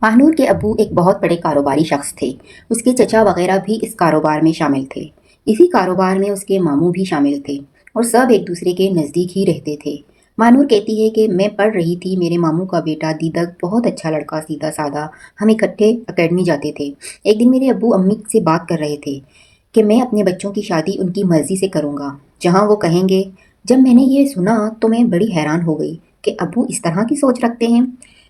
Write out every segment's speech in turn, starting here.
ماہنور کے ابو ایک بہت بڑے کاروباری شخص تھے۔ اس کے چچا وغیرہ بھی اس کاروبار میں شامل تھے۔ اسی کاروبار میں اس کے ماموں بھی شامل تھے اور سب ایک دوسرے کے نزدیک ہی رہتے تھے۔ ماہنور کہتی ہے کہ میں پڑھ رہی تھی، میرے ماموں کا بیٹا دیدک بہت اچھا لڑکا، سیدھا سادہ، ہم اکٹھے اکیڈمی جاتے تھے۔ ایک دن میرے ابو امی سے بات کر رہے تھے کہ میں اپنے بچوں کی شادی ان کی مرضی سے کروں گا، جہاں وہ کہیں گے۔ جب میں نے یہ سنا تو میں بڑی حیران ہو گئی کہ ابو اس طرح کی سوچ رکھتے ہیں۔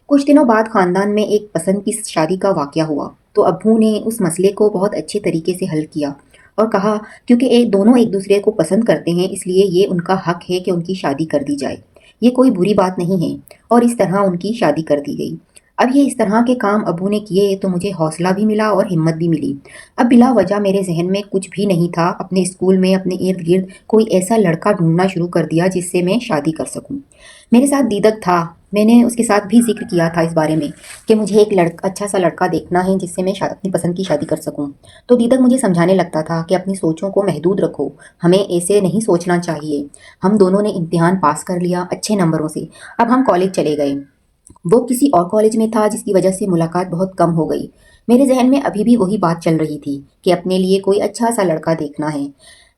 کچھ دنوں بعد خاندان میں ایک پسند کی شادی کا واقعہ ہوا تو ابو نے اس مسئلے کو بہت اچھے طریقے سے حل کیا اور کہا کیونکہ دونوں ایک دوسرے کو پسند کرتے ہیں، اس لیے یہ ان کا حق ہے کہ ان کی شادی کر دی جائے۔ یہ کوئی بری بات نہیں ہے، اور اس طرح ان کی شادی کر دی گئی۔ اب یہ اس طرح کے کام ابو نے کیے تو مجھے حوصلہ بھی ملا اور ہمت بھی ملی۔ اب بلا وجہ میرے ذہن میں کچھ بھی نہیں تھا، اپنے اسکول میں اپنے ارد گرد کوئی ایسا لڑکا ڈھونڈنا شروع کر دیا جس سے میں شادی کر سکوں۔ میرے ساتھ دیدک تھا، میں نے اس کے ساتھ بھی ذکر کیا تھا اس بارے میں کہ مجھے ایک اچھا سا لڑکا دیکھنا ہے جس سے میں اپنی پسند کی شادی کر سکوں۔ تو دیدک مجھے سمجھانے لگتا تھا کہ اپنی سوچوں کو محدود رکھو، ہمیں ایسے نہیں سوچنا چاہیے۔ ہم دونوں نے امتحان پاس کر لیا اچھے نمبروں سے۔ اب ہم کالج چلے گئے۔ وہ کسی اور کالج میں تھا جس کی وجہ سے ملاقات بہت کم ہو گئی۔ میرے ذہن میں ابھی بھی وہی بات چل رہی تھی کہ اپنے لیے کوئی اچھا سا لڑکا دیکھنا ہے۔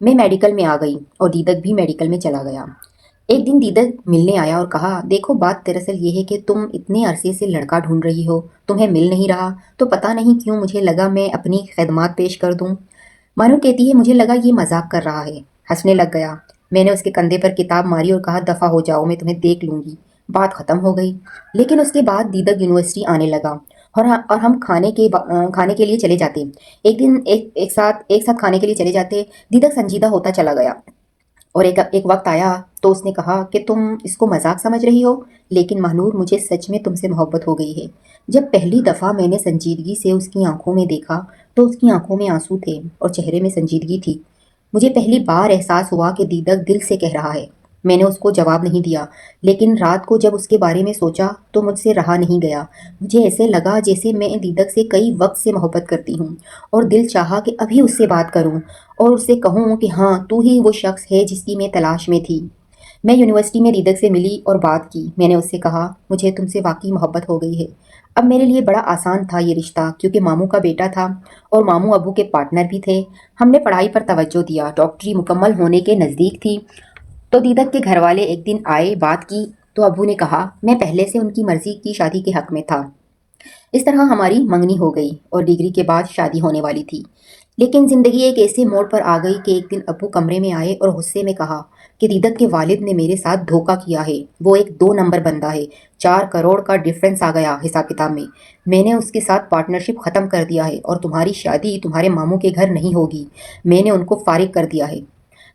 میں میڈیکل میں آ گئی اور دیدک بھی میڈیکل میں چلا گیا۔ ایک دن دیدک ملنے آیا اور کہا، دیکھو بات دراصل یہ ہے کہ تم اتنے عرصے سے لڑکا ڈھونڈ رہی ہو، تمہیں مل نہیں رہا، تو پتہ نہیں کیوں مجھے لگا میں اپنی خدمات پیش کر دوں۔ مانو کہتی ہے مجھے لگا یہ مذاق کر رہا ہے، ہنسنے لگ گیا۔ میں نے اس کے کندھے پر کتاب ماری اور کہا، دفع ہو جاؤ، میں تمہیں دیکھ لوں گی۔ بات ختم ہو گئی۔ لیکن اس کے بعد دیدک یونیورسٹی آنے لگا اور ہم کھانے کے لیے چلے جاتے۔ ایک دن ایک ساتھ کھانے کے لیے چلے جاتے۔ دیدک سنجیدہ ہوتا چلا گیا اور ایک وقت آیا تو اس نے کہا کہ تم اس کو مذاق سمجھ رہی ہو، لیکن ماہنور مجھے سچ میں تم سے محبت ہو گئی ہے۔ جب پہلی دفعہ میں نے سنجیدگی سے اس کی آنکھوں میں دیکھا تو اس کی آنکھوں میں آنسو تھے اور چہرے میں سنجیدگی تھی۔ مجھے پہلی بار احساس ہوا کہ دیدک دل سے کہہ رہا ہے۔ میں نے اس کو جواب نہیں دیا، لیکن رات کو جب اس کے بارے میں سوچا تو مجھ سے رہا نہیں گیا۔ مجھے ایسے لگا جیسے میں دیدک سے کئی وقت سے محبت کرتی ہوں اور دل چاہا کہ ابھی اس سے بات کروں اور اس سے کہوں کہ ہاں تو ہی وہ شخص ہے جس کی میں تلاش میں تھی۔ میں یونیورسٹی میں دیدک سے ملی اور بات کی۔ میں نے اس سے کہا، مجھے تم سے واقعی محبت ہو گئی ہے۔ اب میرے لیے بڑا آسان تھا یہ رشتہ، کیونکہ ماموں کا بیٹا تھا اور ماموں ابو کے پارٹنر بھی تھے۔ ہم نے پڑھائی پر توجہ دیا، ڈاکٹری مکمل ہونے کے نزدیک تھی تو دیدک کے گھر والے ایک دن آئے، بات کی تو ابو نے کہا میں پہلے سے ان کی مرضی کی شادی کے حق میں تھا۔ اس طرح ہماری منگنی ہو گئی اور ڈگری کے بعد شادی ہونے والی تھی۔ لیکن زندگی ایک ایسے موڑ پر آ گئی کہ ایک دن ابو کمرے میں آئے اور غصے میں کہا کہ دیدک کے والد نے میرے ساتھ دھوکہ کیا ہے، وہ ایک 2 نمبر بندہ ہے، 4 کروڑ کا ڈفرنس آ گیا حساب کتاب میں۔ میں نے اس کے ساتھ پارٹنرشپ ختم کر دیا ہے اور تمہاری شادی تمہارے ماموں کے گھر نہیں ہوگی، میں نے ان کو فارغ کر دیا ہے۔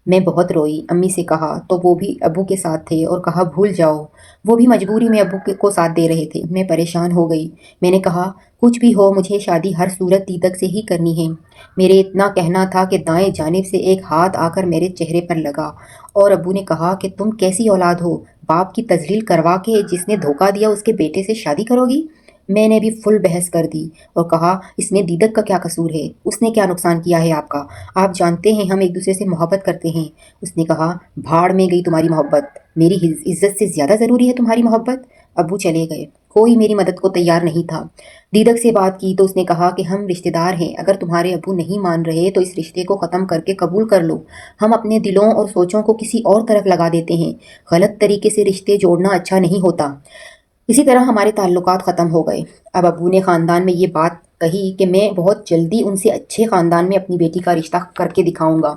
میں بہت روئی، امی سے کہا تو وہ بھی ابو کے ساتھ تھے اور کہا بھول جاؤ، وہ بھی مجبوری میں ابو کو ساتھ دے رہے تھے۔ میں پریشان ہو گئی۔ میں نے کہا کچھ بھی ہو مجھے شادی ہر صورت دیدک سے ہی کرنی ہے۔ میرے اتنا کہنا تھا کہ دائیں جانب سے ایک ہاتھ آ کر میرے چہرے پر لگا اور ابو نے کہا کہ تم کیسی اولاد ہو، باپ کی تذلیل کروا کے جس نے دھوکہ دیا اس کے بیٹے سے شادی کرو گی؟ میں نے بھی فل بحث کر دی اور کہا اس میں دیدک کا کیا قصور ہے، اس نے کیا نقصان کیا ہے آپ کا؟ آپ جانتے ہیں ہم ایک دوسرے سے محبت کرتے ہیں۔ اس نے کہا بھاڑ میں گئی تمہاری محبت، میری عزت سے زیادہ ضروری ہے تمہاری محبت۔ ابو چلے گئے، کوئی میری مدد کو تیار نہیں تھا۔ دیدک سے بات کی تو اس نے کہا کہ ہم رشتہ دار ہیں، اگر تمہارے ابو نہیں مان رہے تو اس رشتے کو ختم کر کے قبول کر لو۔ ہم اپنے دلوں اور سوچوں کو کسی اور طرف لگا دیتے ہیں، غلط طریقے سے رشتے جوڑنا اچھا نہیں ہوتا۔ اسی طرح ہمارے تعلقات ختم ہو گئے۔ اب ابو نے خاندان میں یہ بات کہی کہ میں بہت جلدی ان سے اچھے خاندان میں اپنی بیٹی کا رشتہ کر کے دکھاؤں گا۔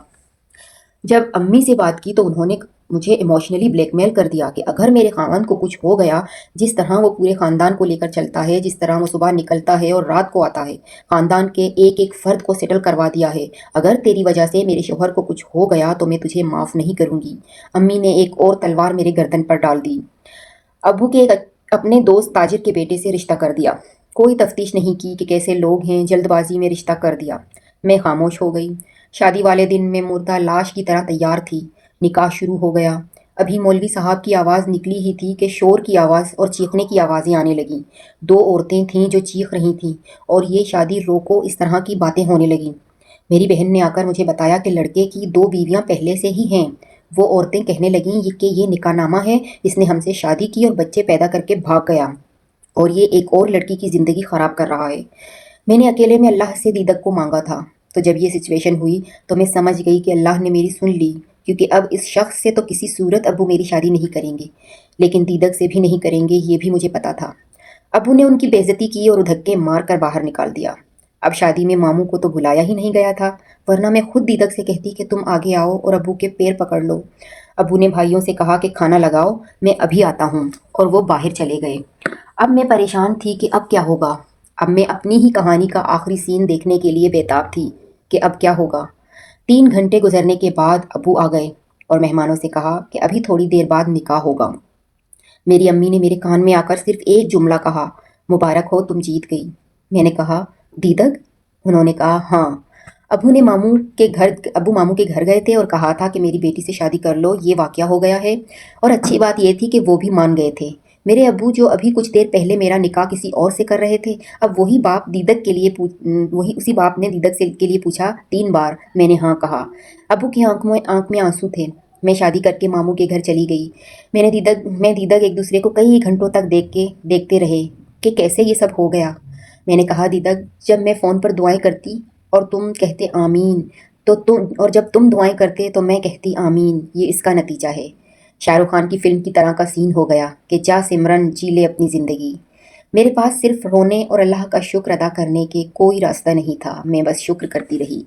جب امی سے بات کی تو انہوں نے مجھے ایموشنلی بلیک میل کر دیا کہ اگر میرے خاوند کو کچھ ہو گیا، جس طرح وہ پورے خاندان کو لے کر چلتا ہے، جس طرح وہ صبح نکلتا ہے اور رات کو آتا ہے، خاندان کے ایک ایک فرد کو سیٹل کروا دیا ہے، اگر تیری وجہ سے میرے شوہر کو کچھ ہو گیا تو میں تجھے معاف نہیں کروں گی۔ امی نے ایک اور تلوار میرے گردن پر ڈال دی۔ ابو کے اپنے دوست تاجر کے بیٹے سے رشتہ کر دیا، کوئی تفتیش نہیں کی کہ کیسے لوگ ہیں، جلد بازی میں رشتہ کر دیا۔ میں خاموش ہو گئی۔ شادی والے دن میں مردہ لاش کی طرح تیار تھی۔ نکاح شروع ہو گیا۔ ابھی مولوی صاحب کی آواز نکلی ہی تھی کہ شور کی آواز اور چیخنے کی آوازیں آنے لگیں۔ 2 عورتیں تھیں جو چیخ رہی تھیں اور یہ شادی روکو، اس طرح کی باتیں ہونے لگیں۔ میری بہن نے آ کر مجھے بتایا کہ لڑکے کی 2 بیویاں پہلے سے ہی ہیں۔ وہ عورتیں کہنے لگیں کہ یہ نکاح نامہ ہے، اس نے ہم سے شادی کی اور بچے پیدا کر کے بھاگ گیا۔ اور یہ ایک اور لڑکی کی زندگی خراب کر رہا ہے۔ میں نے اکیلے میں اللہ سے دیدک کو مانگا تھا، تو جب یہ سچویشن ہوئی تو میں سمجھ گئی کہ اللہ نے میری سن لی، کیونکہ اب اس شخص سے تو کسی صورت ابو میری شادی نہیں کریں گے، لیکن دیدک سے بھی نہیں کریں گے، یہ بھی مجھے پتا تھا۔ ابو نے ان کی بے عزتی کی اور دھکے مار کر باہر نکال دیا۔ اب شادی میں ماموں کو تو بلایا ہی نہیں گیا تھا، ورنہ میں خود دیدک سے کہتی کہ تم آگے آؤ اور ابو کے پیر پکڑ لو۔ ابو نے بھائیوں سے کہا کہ کھانا لگاؤ، میں ابھی آتا ہوں، اور وہ باہر چلے گئے۔ اب میں پریشان تھی کہ اب کیا ہوگا۔ اب میں اپنی ہی کہانی کا آخری سین دیکھنے کے لیے بےتاب تھی کہ اب کیا ہوگا۔ 3 گھنٹے گزرنے کے بعد ابو آ گئے اور مہمانوں سے کہا کہ ابھی تھوڑی دیر بعد نکاح ہوگا۔ میری امی نے میرے کان میں آ کر صرف ایک جملہ کہا، مبارک ہو، تم جیت گئی۔ میں نے کہا، دیدک؟ انہوں نے کہا، ہاں۔ ابو ماموں کے گھر گئے تھے اور کہا تھا کہ میری بیٹی سے شادی کر لو، یہ واقعہ ہو گیا ہے۔ اور اچھی بات یہ تھی کہ وہ بھی مان گئے تھے۔ میرے ابو جو ابھی کچھ دیر پہلے میرا نکاح کسی اور سے کر رہے تھے، اب اسی باپ نے دیدک کے لیے پوچھا 3 بار۔ میں نے ہاں کہا۔ ابو کی آنکھ میں آنسو تھے۔ میں شادی کر کے ماموں کے گھر چلی گئی۔ میں دیدک ایک دوسرے کو کئی گھنٹوں تک دیکھتے رہے کہ کیسے یہ سب ہو گیا۔ میں نے کہا، دیدک، جب میں فون پر دعائیں کرتی اور تم کہتے آمین اور جب تم دعائیں کرتے تو میں کہتی آمین، یہ اس کا نتیجہ ہے۔ شاہ رخ خان کی فلم کی طرح کا سین ہو گیا کہ جا سمرن، جی لے اپنی زندگی۔ میرے پاس صرف رونے اور اللہ کا شکر ادا کرنے کے کوئی راستہ نہیں تھا، میں بس شکر کرتی رہی۔